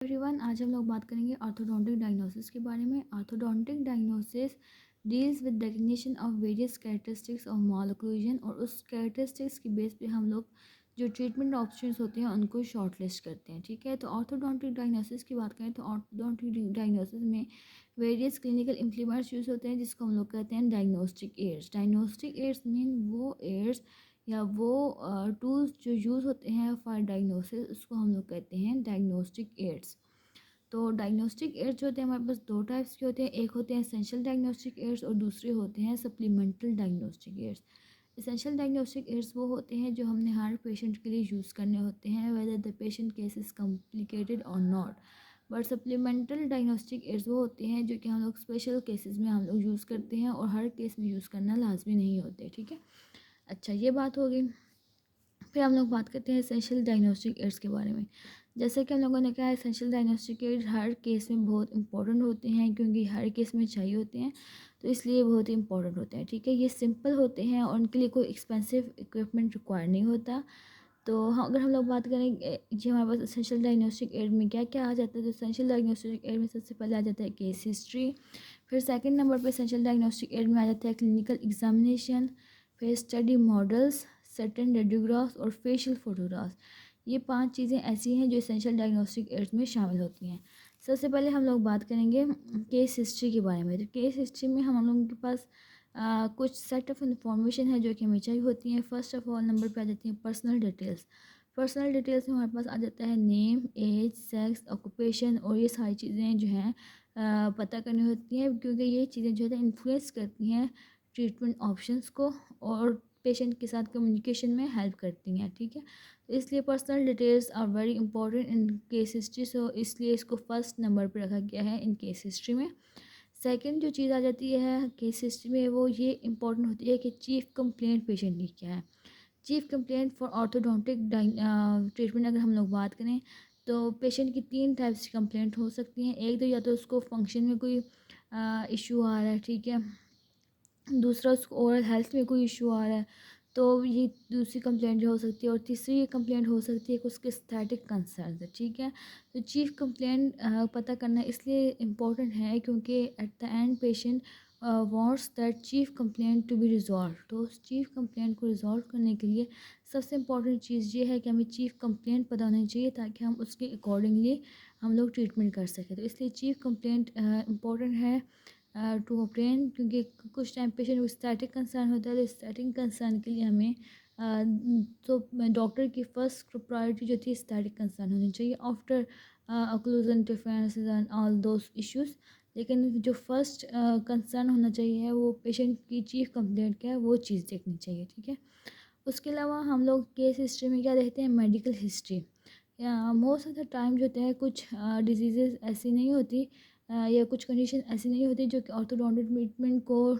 Everyone, आज हम लोग बात करेंगे ऑर्थोडोंटिक डायग्नोसिस के बारे में। Orthodontic diagnosis deals with definition of various characteristics of mall occlusion, और उस कैरेक्टरिस्टिक्स की बेस पे हम लोग जो ट्रीटमेंट ऑप्शंस होते हैं उनको शॉर्टलिस्ट करते हैं। ठीक है, तो ऑर्थोडोंटिक डायग्नोसिस की बात करें तो ऑर्थोडोंटिक डायग्नोसिस में वेरियस क्लिनिकल इम्प्लीमेंट्स यूज़ होते हैं जिसको हम लोग कहते हैं diagnostic aids. Diagnostic aids mean वो एड्स या वो टूल्स जो यूज़ होते हैं फॉर डायग्नोसिस, उसको हम लोग कहते हैं डायग्नोस्टिक एड्स। तो डायग्नोस्टिक एड्स जो होते हैं हमारे पास दो टाइप्स के होते हैं। एक होते हैं एसेंशियल डायग्नोस्टिक एड्स और दूसरे होते हैं supplemental diagnostic aids. Essential diagnostic aids वो होते हैं जो हमने हर पेशेंट के लिए यूज़ करने होते हैं, whether the patient case is complicated और not. But supplemental diagnostic aids वो होते हैं जो कि हम लोग स्पेशल केसेस में हम लोग यूज़ करते हैं और हर केस में यूज़ करना लाजमी नहीं होते। ठीक है, अच्छा, ये बात हो गई। फिर हम लोग बात करते हैं एसेंशियल डायग्नोस्टिक एड्स के बारे में। जैसे कि हम लोगों ने कहा, एसेंशियल डायग्नोस्टिक एड्स हर केस में बहुत इंपॉर्टेंट होते हैं क्योंकि हर केस में चाहिए होते हैं, तो इसलिए बहुत ही इंपॉर्टेंट होते हैं। ठीक है, ये सिंपल होते हैं और उनके लिए कोई एक्सपेंसिव इक्विपमेंट रिक्वायर नहीं होता। तो अगर हम लोग बात करें जी हमारे पास एसेंशियल डायग्नोस्टिक एड में क्या क्या आ जाता है, तो एसेंशियल डायग्नोस्टिक एड में सबसे पहले आ जाता है केस हिस्ट्री। फिर सेकंड नंबर पे एसेंशियल डायग्नोस्टिक एड में आ जाता है क्लिनिकल एग्जामिनेशन। फिर स्टडी मॉडल्स, सर्टेन रेडियोग्राफ्स और फेशियल फोटोग्राफ्स। ये 5 चीज़ें ऐसी हैं जो एसेंशियल डायग्नोस्टिक एड्स में शामिल होती हैं। सबसे पहले हम लोग बात करेंगे केस हिस्ट्री के बारे में। तो केस हिस्ट्री में हम लोगों के पास कुछ सेट ऑफ इंफॉर्मेशन है जो कि हमें चाहिए होती हैं। फर्स्ट ऑफ ऑल नंबर पे आ जाती हैं पर्सनल डिटेल्स। पर्सनल डिटेल्स में हमारे पास आ जाता है नेम, एज, सेक्स, ऑक्यूपेशन, और ये सारी चीज़ें जो हैं पता करनी होती हैं क्योंकि ये चीज़ें जो है इन्फ्लुएंस करती हैं ट्रीटमेंट ऑप्शंस को और पेशेंट के साथ कम्युनिकेशन में हेल्प करती हैं। ठीक है, तो इसलिए personal details are very important in case history, so इसलिए इसको फर्स्ट नंबर पर रखा गया है इन केस हिस्ट्री में। सेकंड जो चीज़ आ जाती है केस हिस्ट्री में, वो ये इंपॉर्टेंट होती है कि चीफ कंप्लेंट पेशेंट की क्या है। Chief complaint for orthodontic treatment अगर हम लोग बात करें तो पेशेंट की 3 टाइप्स की कंप्लेंट हो सकती हैं। एक तो या तो उसको फंक्शन में कोई इशू आ रहा है, ठीक है, दूसरा उसको ओरल हेल्थ में कोई इशू आ रहा है, तो ये दूसरी कंप्लेंट जो हो सकती है। और तीसरी ये कंप्लेंट हो सकती है कि उसके एस्थेटिक कंसर्न है। ठीक है, तो चीफ कंप्लेंट पता करना इसलिए इम्पोर्टेंट है क्योंकि at the end patient wants that chief complaint to be resolve. तो उस चीफ कंप्लेंट को रिजॉल्व करने के लिए सबसे इम्पॉर्टेंट चीज़ ये है कि हमें चीफ कंप्लेंट पता होनी चाहिए ताकि हम उसके अकॉर्डिंगली हम लोग ट्रीटमेंट कर सकें। तो इसलिए चीफ कंप्लेंट इम्पॉर्टेंट है टू ऑब्टेन, क्योंकि कुछ टाइम पेशेंट को स्टैटिक कंसर्न होता है, तो स्टैटिक कंसर्न के लिए हमें तो डॉक्टर की फर्स्ट प्रायोरिटी जो थी स्टैटिक कंसर्न होनी चाहिए after occlusion interferences and all those issues. लेकिन जो फर्स्ट कंसर्न होना चाहिए वो पेशेंट की चीफ कंप्लेंट क्या है वो चीज़ देखनी चाहिए। ठीक है, उसके अलावा हम लोग केस हिस्ट्री में क्या देखते हैं, मेडिकल हिस्ट्री। या मोस्ट ऑफ द टाइम जो होता है कुछ डिजीज़ ऐसी नहीं होती या कुछ कंडीशन ऐसी नहीं होती जो कि ऑर्थोडोंटिक ट्रीटमेंट को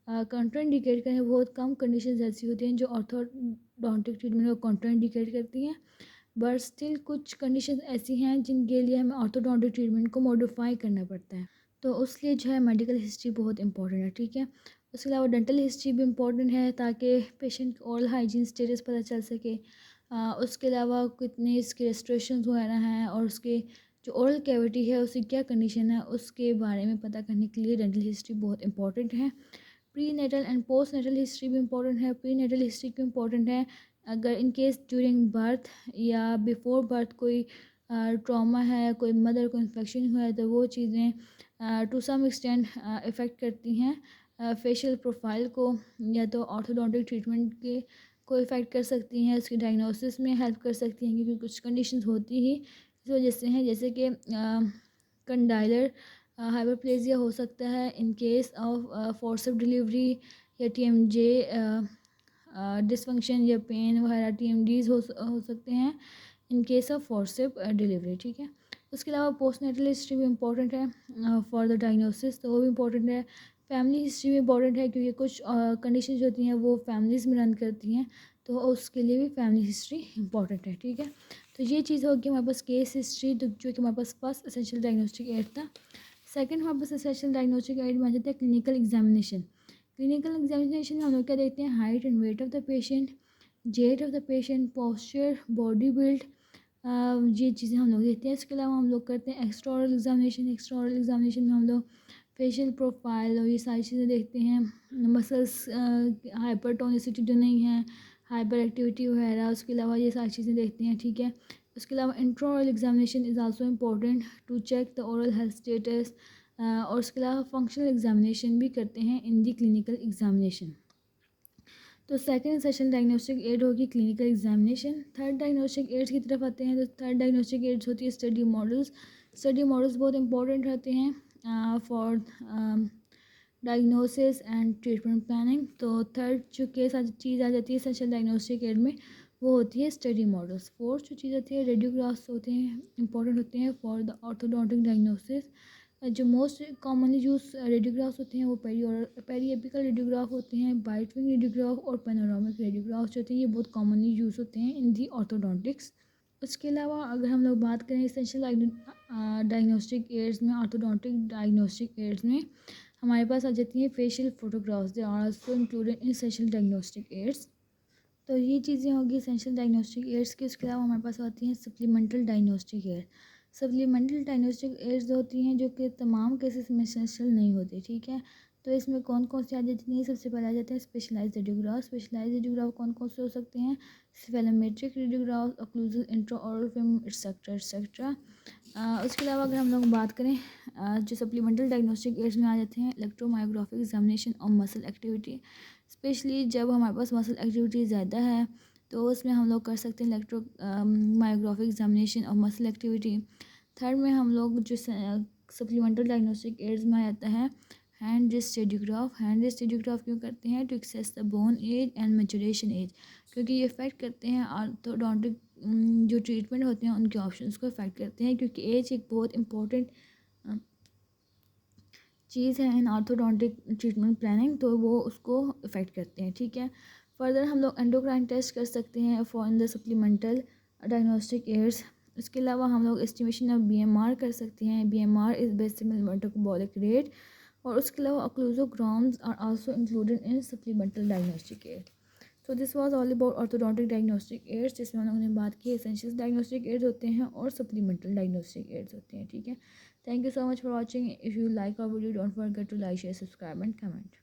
कंट्राइंडिकेट करें। बहुत कम कंडीशन ऐसी होती हैं जो ऑर्थोडोंटिक ट्रीटमेंट को कंट्राइंडिकेट करती हैं, बट स्टिल कुछ कंडीशन ऐसी हैं जिनके लिए हमें ऑर्थोडोंटिक ट्रीटमेंट को मॉडिफाई करना पड़ता है, तो उसके लिए जो है मेडिकल हिस्ट्री बहुत इंपॉर्टेंट है। ठीक है, उसके अलावा डेंटल हिस्ट्री भी इम्पॉर्टेंट है ताकि पेशेंट को ओरल हाइजीन स्टेटस पता चल सके। उसके अलावा कितने इसके रेस्ट्रेशन वगैरह हैं और उसके जो ओरल कैविटी है उसकी क्या कंडीशन है उसके बारे में पता करने के लिए डेंटल हिस्ट्री बहुत इंपॉर्टेंट है। Prenatal and postnatal history भी इम्पॉर्टेंट है। प्री नेटल हिस्ट्री क्यों इम्पॉर्टेंट है, अगर इन केस ड्यूरिंग बर्थ या बिफोर बर्थ कोई ट्रॉमा है, कोई मदर को इन्फेक्शन हुआ है, तो वो चीज़ें टू सम एक्सटेंट इफ़ेक्ट करती हैं फेशियल प्रोफाइल को, या तो ऑर्थोडोंटिक ट्रीटमेंट के को इफ़ेक्ट कर सकती हैं, उसकी डायग्नोसिस में हेल्प कर सकती हैं क्योंकि कुछ कंडीशंस होती ही इस वजह से हैं, जैसे कि कंडाइलर हाइपरप्लेजिया हो सकता है इन केस ऑफ फोर्सिव डिलीवरी, या टीएमजे डिसफंक्शन या पेन वगैरह टीएमडीज हो सकते हैं इन केस ऑफ फोर्सिव डिलीवरी। ठीक है, उसके अलावा पोस्ट नेटल हिस्ट्री भी इम्पॉर्टेंट है फॉर द डायग्नोसिस, तो वो भी इम्पॉर्टेंट है। फैमिली हिस्ट्री भी इम्पॉर्टेंट है क्योंकि कुछ कंडीशन जो होती हैं वो फैमिलीज़ में रन करती हैं, तो उसके लिए भी फैमिली हिस्ट्री इम्पॉर्टेंट है। ठीक है, तो ये चीज़ होगी हमारे पास केस हिस्ट्री, जो कि हमारे पास फर्स्ट एसेंशियल डायग्नोस्टिक एड था। सेकंड हमारे पास एसेंशियल डायग्नोस्टिक एड में आ जाता है क्लिनिकल एग्जामिनेशन। क्लिनिकल एग्जामिनेशन में हम लोग क्या देखते हैं, height and weight of the patient, jet of the patient, posture, body build, ये चीज़ें हम लोग देखते हैं। इसके अलावा हम लोग करते हैं extra oral examination. Extra oral examination में हम लोग फेशियल प्रोफाइल और ये सारी चीज़ें देखते हैं। मसल्स हाइपरटोनिसिटी जो नहीं है, हाइपर एक्टिविटी वगैरह, उसके अलावा ये सारी चीज़ें देखते हैं, ठीक है। उसके अलावा intra oral examination is also important to check the oral health status. और उसके अलावा फंक्शनल एग्जामिनेशन भी करते हैं इन दी क्लिनिकल एग्जामिनेशन। तो सेकंड सेशन डायग्नोस्टिक एड होगी clinical examination. Third diagnostic aids की तरफ आते हैं। तो थर्ड डायग्नोस्टिक एड्स होती है स्टडी मॉडल्स। स्टडी मॉडल्स बहुत इंपॉर्टेंट रहते हैं for diagnosis and treatment planning. तो थर्ड जो चीज़ आ जाती है सेशन डायग्नोस्टिक एड में, वो होती है स्टडी मॉडल्स। फोर्थ जो चीज़ होती है रेडियोग्राफ्स होते हैं, इंपॉर्टेंट होते हैं फॉर द ऑर्थोडोंटिक डायग्नोसिस। जो मोस्ट कॉमनली यूज रेडियोग्राफ्स होते हैं वो पेरी एपिकल रेडियोग्राफ होते हैं, बाइट विंग रेडियोग्राफ और पैनोरामिक रेडियोग्राफ्स होते हैं। ये बहुत कॉमनली यूज होते हैं इन दी ऑर्थोडोंटिक्स। उसके अलावा अगर हम लोग बात करें एसेंशियल डायग्नोस्टिक एड्स में, ऑर्थोडोंटिक डायग्नोस्टिक एड्स में हमारे पास आ जाती हैं facial photographs. They are also included in essential diagnostic aids. तो ये चीज़ें होगी एसेंशियल डायग्नोस्टिक एड्स की। उसके अलावा हमारे पास आती हैं supplemental diagnostic aid. Supplemental diagnostic aids होती हैं जो कि तमाम केसेस में एसेंशियल नहीं होती, ठीक है। तो इसमें कौन कौन से आ जाती हैं? सबसे पहले आ जाते हैं स्पेशलाइज्ड रेडियोग्राफ। स्पेशलाइज्ड रेडियोग्राफ कौन कौन से हो सकते हैं? Cephalometric radiograph, occlusal intraoral film, etcetera etcetera. उसके अलावा अगर हम लोग बात करें जो सप्लीमेंटल डायग्नोस्टिक एड्स में आ जाते हैं इलेक्ट्रोमायोग्राफिक एग्जामिनेशन और मसल एक्टिविटी। स्पेशली जब हमारे पास मसल एक्टिविटी ज़्यादा है तो उसमें हम लोग कर सकते हैं इलेक्ट्रो मायोग्राफिक एग्जामिनेशन और मसल एक्टिविटी। थर्ड में हम लोग जो सप्लीमेंटल डायग्नोस्टिक एड्स में आ जाता है hand wrist radiograph. Hand wrist radiograph क्यों करते हैं? To access the bone age and maturation age, क्योंकि ये इफेक्ट करते हैं ऑर्थोडोंटिक जो ट्रीटमेंट होते हैं उनके ऑप्शंस को इफेक्ट करते हैं, क्योंकि एज एक बहुत इंपॉर्टेंट चीज़ है इन ऑर्थोडोंटिक ट्रीटमेंट प्लानिंग, तो वो उसको इफ़ेक्ट करते हैं, ठीक है। फर्दर हम लोग एंडोक्राइन टेस्ट कर सकते हैं for in the supplemental diagnostic aids. इसके अलावा हम लोग एस्टिमेशन ऑफ बीएमआर कर सकते हैं। BMR is basically metabolic rate. और उसके अलावा occlusograms are also included in supplemental diagnostic aid. तो this was all about orthodontic diagnostic aids, जिसमें हम लोगों ने बात की एसेंशियल डायग्नोस्टिक एड्स होते हैं और सप्लीमेंटल डायग्नोस्टिक एड्स होते हैं, ठीक है। Thank you so much for watching. If you like our video, don't forget to like, share, subscribe and comment.